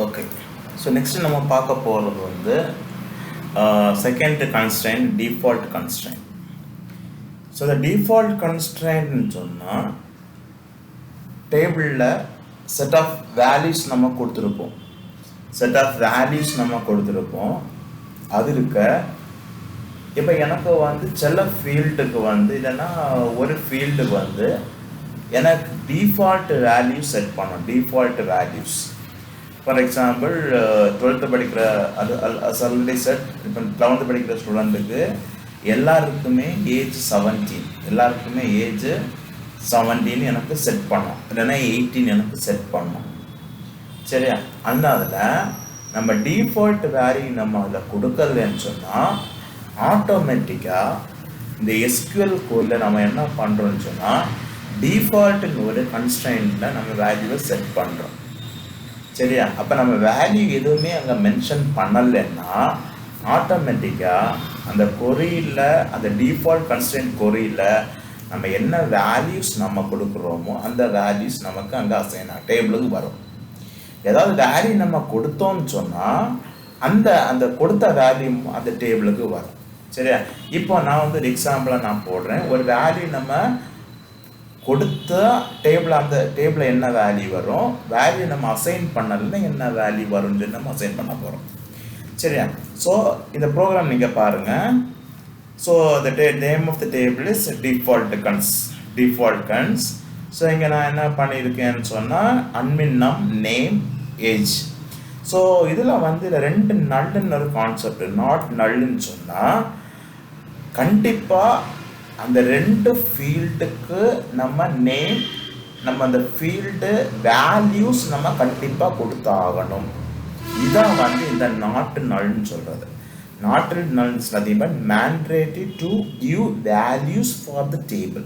Okay. So next நம்ம பார்க்க போகிறது வந்து second constraint, default constraint. So இந்த டிஃபால்ட் கன்ஸ்ட்ரைன்ட்னு சொன்னால் டேபிளில் செட் ஆஃப் வேல்யூஸ் நம்ம கொடுத்துருப்போம். அது இருக்க இப்போ எனக்கு வந்து சில ஃபீல்டுக்கு வந்து இல்லைன்னா ஒரு ஃபீல்டுக்கு வந்து எனக்கு டிஃபால்ட் வேல்யூ செட் பண்ணணும். Default values for example 12th படிக்கிற அது ஆல்ரெடி செட். இப்போ 11th படிக்கிற ஸ்டூடெண்ட்டுக்கு எல்லாருக்குமே ஏஜ் 17 எனக்கு செட் பண்ணோம், இல்லைன்னா 18 எனக்கு செட் பண்ணோம். சரியா? அந்த அதில் நம்ம டிஃபால்ட் வேல்யூ நம்ம அதில் கொடுக்கலன்னு சொன்னால் ஆட்டோமேட்டிக்காக இந்த எஸ்கியூஎல் கோடில் நம்ம என்ன பண்ணுறோம்னு சொன்னால் டிஃபால்ட்டுன்னு ஒரு கன்ஸ்ட்ரைன்ட்டில் நம்ம வேல்யூவை செட் பண்ணுறோம். சரியா? அப்போ நம்ம வேல்யூ எதுவுமே அங்கே மென்ஷன் பண்ணலைன்னா ஆட்டோமேட்டிக்காக அந்த கொரியில், அந்த டிஃபால்ட் கன்ஸ்ட்ரைன்ட் கொரியில் நம்ம என்ன வேல்யூஸ் நம்ம கொடுக்குறோமோ அந்த வேல்யூஸ் நமக்கு அங்கே அசைன் டேபிளுக்கு வரும். ஏதாவது வேல்யூ நம்ம கொடுத்தோம்னு சொன்னால் அந்த அந்த கொடுத்த வேல்யூ அந்த டேபிளுக்கு வரும். சரியா? இப்போ நான் வந்து ஒரு எக்ஸாம்பிளாக நான் போடுறேன். ஒரு வேல்யூ நம்ம கொடுத்த டேபிள், அந்த டேபிளில் என்ன வேல்யூ வரும், வேல்யூ நம்ம அசைன் பண்ணலைன்னா என்ன வேல்யூ வரும்னு சொல்லி நம்ம அசைன் பண்ண போகிறோம். சரியா? ஸோ இந்த ப்ரோக்ராம் நீங்கள் பாருங்கள். So the name of the table is default cons. So இங்கே நான் என்ன பண்ணியிருக்கேன்னு சொன்னால் admin num name age. So இதில் வந்து இதில் 2 நல்லுன்னு ஒரு கான்செப்ட். நாட் நல்லுன்னு சொன்னால் கண்டிப்பாக அந்த 2 ஃபீல்டுக்கு நம்ம நேம், நம்ம அந்த ஃபீல்டு வேல்யூஸ் நம்ம கண்டிப்பாக கொடுத்தாகணும். இதான் வந்து இந்த நாட் நல்னு சொல்கிறது. Not நல்ஸ் nothing but mandatory to give values for the table.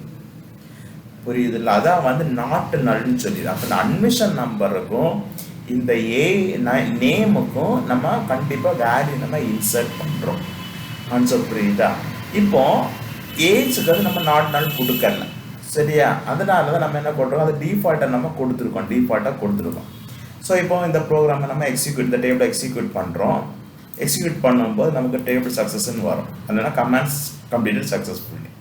புரியுதுல்ல? அதான் வந்து நாட் நல்னு சொல்லிடு. அப்போ இந்த அட்மிஷன் நம்பருக்கும் இந்த நேமுக்கும் நம்ம கண்டிப்பாக வேல்யூ நம்ம இன்சர்ட் பண்ணுறோம். கான்செப்ட் புரியுதா? இப்போ ஏஜுக்கு அது நம்ம நாட் நல் கொடுக்கல. சரியா? அதனால தான் நம்ம என்ன பண்ணுறோம், அது டிஃபால்ட்டாக நம்ம கொடுத்துருக்கோம். ஸோ இப்போ இந்த ப்ரோக்ராமை நம்ம இந்த டேபிளை எக்ஸிக்யூட் பண்ணுறோம். எக்ஸிக்யூட் பண்ணும்போது நமக்கு டேபிள் சக்ஸஸ்ன்னு வரும். இல்லைன்னா commands completed successfully.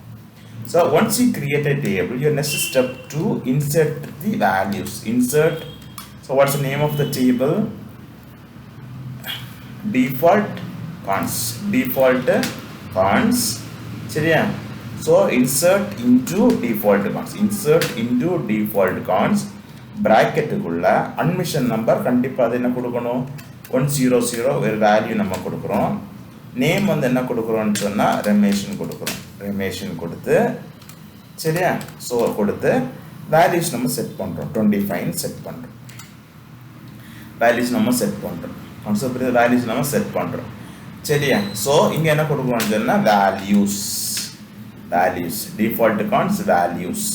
So once you create a table, your next step to insert the values. So what's the name of the table? Default cons. சரியா? So insert into default cons. ப்ராக்கெட்டுக்குள்ள admission number கண்டிப்பாக அது என்ன கொடுக்கணும், 100 ஒரு value நம்ம கொடுக்குறோம். Name வந்து என்ன கொடுக்குறோன்னு சொன்னால் ரெமேஷன் கொடுத்து, சரியா? ஸோ கொடுத்து வேல்யூஸ் நம்ம செட் பண்ணுறோம். 25 செட் பண்ணுறோம். வேல்யூஸ் நம்ம செட் பண்ணுறோம். சரியா? ஸோ இங்கே என்ன கொடுக்குறோம்னு சொன்னால் வேல்யூஸ் டிஃபால்ட் கான்ஸ் வேல்யூஸ்.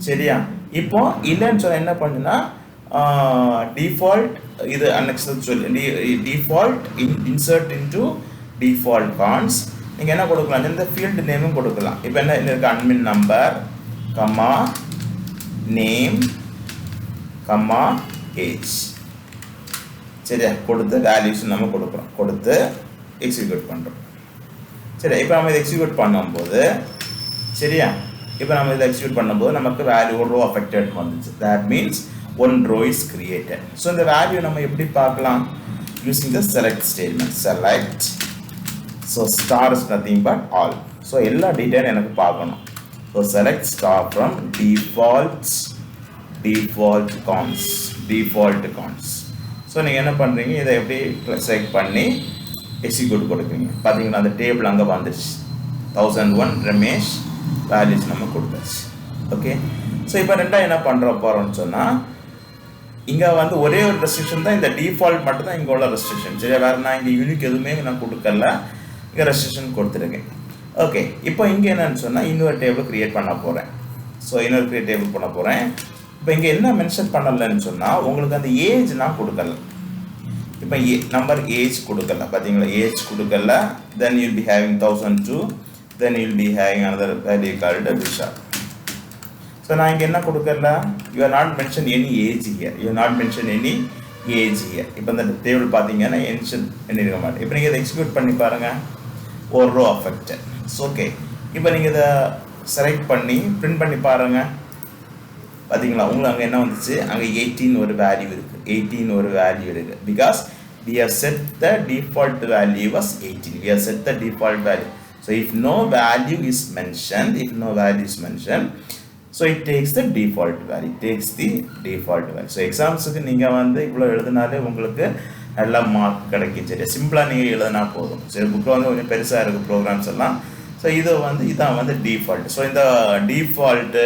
சரியா? இப்போ இல்லைன்னு சொன்னால் என்ன பண்ணுன்னா டிஃபால்ட் இது அன்னெக்ஸ்ட் சொல்லி default insert into default cons. நீங்கள் என்ன கொடுக்கலாம், இந்த ஃபீல்டு நேமும் கொடுக்கலாம். இப்போ என்ன இருக்கு, admin number comma name comma age. சரியா? கொடுத்து வேல்யூஸ் நம்ம கொடுத்து எக்ஸிக்யூட் பண்ணுறோம். சரி, இப்போ நம்ம இதை எக்ஸிக்யூட் பண்ணும்போது, சரியா? இப்போ நம்ம இதை எக்ஸிக்யூட் பண்ணும்போது நமக்கு வேல்யூ ஒரு ரோ அஃபெக்டட் வந்துச்சு. That means 1 row is created. So இந்த வேல்யூ நம்ம எப்படி பார்க்கலாம், using the select statement. Select, so star is nothing but all. So எல்லா டீட்டெயிலும் எனக்கு பார்க்கணும். So select star from default cons. So நீங்கள் என்ன பண்ணுறீங்க, இதை எப்படி செலக்ட் பண்ணி எக்ஸிக்யூட் கொடுக்குறீங்க. பார்த்தீங்கன்னா அந்த டேபிள் அங்கே வந்துடுச்சு. 1001 ரமேஷ் வேல்யூஸ் நம்ம கொடுத்தாச்சு. ஓகே. ஸோ இப்போ ரெண்டாக என்ன போகிறோம்னு சொன்னால், இங்கே வந்து ஒரே ஒரு ரெஸ்ட்ரிக்ஷன் தான், இந்த டிஃபால்ட் மட்டும் தான் இங்கே உள்ள ரெஸ்ட்ரிக்ஷன். சரியா? வேறு நான் இங்கே யூனிக் எதுவுமே நான் கொடுக்கல, இங்கே ரெஸ்ட்ரிக்ஷன் கொடுத்துருக்கேன். ஓகே. இப்போ இங்கே என்னன்னு சொன்னால் இன்னொரு டேபிள் க்ரியேட் பண்ண போகிறேன். ஸோ இன்னொரு டேபிள் பண்ண போகிறேன். இப்போ இங்கே என்ன மென்ஷன் பண்ணலைன்னு சொன்னால், உங்களுக்கு அந்த ஏஜ் நான் கொடுக்கல. இப்போ நம்பர் ஏஜ் கொடுக்கல. பார்த்தீங்களா? ஏஜ் கொடுக்கல. Then you'll be having 1002. then you will be having another value called Vishal. So நான் இங்கே என்ன கொடுக்கல, you are not mentioned any age here, you are not mentioned any age year. இப்போ இந்த table பார்த்தீங்கன்னா மென்ஷன் பண்ணியிருக்க மாட்டேன். இப்போ நீங்கள் இதை எக்ஸிக்யூட் பண்ணி பாருங்கள், ஒரு ரோ அஃபெக்டட். ஓகே, இப்போ நீங்கள் இதை செலக்ட் பண்ணி பிரிண்ட் பண்ணி பாருங்கள். பார்த்தீங்களா, உங்களுக்கு அங்கே என்ன வந்துச்சு, அங்கே 18 ஒரு வேல்யூ இருக்குது, 18 ஒரு வேல்யூ இருக்குது. Because we have set the default value was 18. We have set the default value. So if no value is mentioned, so it takes the default value. So எக்ஸாம்ஸுக்கு நீங்கள் வந்து இவ்வளோ எழுதினாலே உங்களுக்கு நல்ல மார்க் கிடைக்கும். சரி, சிம்பிளாக நீங்கள் எழுதினா போதும். சரி, புக்கில் வந்து கொஞ்சம் பெருசாக இருக்குது ப்ரோக்ராம்ஸ் எல்லாம். ஸோ இது வந்து இதான் வந்து டிஃபால்ட். ஸோ இந்த டிஃபால்ட்டு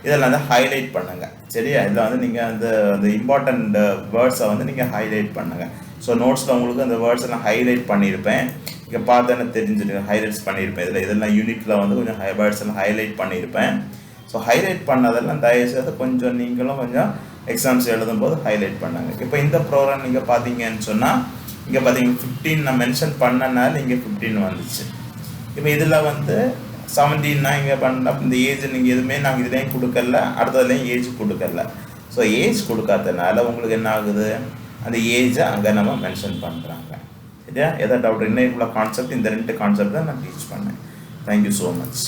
இதெல்லாம் வந்து ஹைலைட் பண்ணுங்கள். சரியா, இதில் வந்து நீங்கள் அந்த இம்பார்ட்டண்ட் வேர்ட்ஸை வந்து நீங்கள் ஹைலைட் பண்ணுங்கள். ஸோ நோட்ஸில் உங்களுக்கு அந்த வேர்ட்ஸ் எல்லாம் ஹைலைட் பண்ணியிருப்பேன். இங்கே பார்த்தோன்னே தெரிஞ்சுட்டு ஹைலைட்ஸ் பண்ணியிருப்பேன். இதெல்லாம் யூனிட்டில் வந்து கொஞ்சம் வேர்ட்ஸ் எல்லாம் ஹைலைட் பண்ணியிருப்பேன். ஸோ ஹைலைட் பண்ணதெல்லாம் தயவுசெய்து கொஞ்சம் நீங்களும் கொஞ்சம் எக்ஸாம்ஸ் எழுதும்போது ஹைலைட் பண்ணாங்க. இப்போ இந்த ப்ரோக்ராம் நீங்கள் பார்த்தீங்கன்னு சொன்னால் இங்கே பார்த்தீங்கன்னா 15 நான் மென்ஷன் பண்ணனால இங்கே 15 வந்துச்சு. இப்போ இதில் வந்து 17 இங்கே பண்ண இந்த ஏஜ் நீங்கள் எதுவுமே நாங்கள் இதுலேயும் கொடுக்கல, அடுத்ததுலேயும் ஏஜ் கொடுக்கல. ஸோ ஏஜ் கொடுக்காதனால உங்களுக்கு என்ன ஆகுது, அந்த ஏஜை அங்கே நம்ம மென்ஷன் பண்ணுறாங்க. சரியா, எதாவது டவுட் இன்னும் இவ்வளோ கான்செப்ட், இந்த 2 கான்செப்ட் தான் நான் டீச் பண்ணேன். Thank you so much.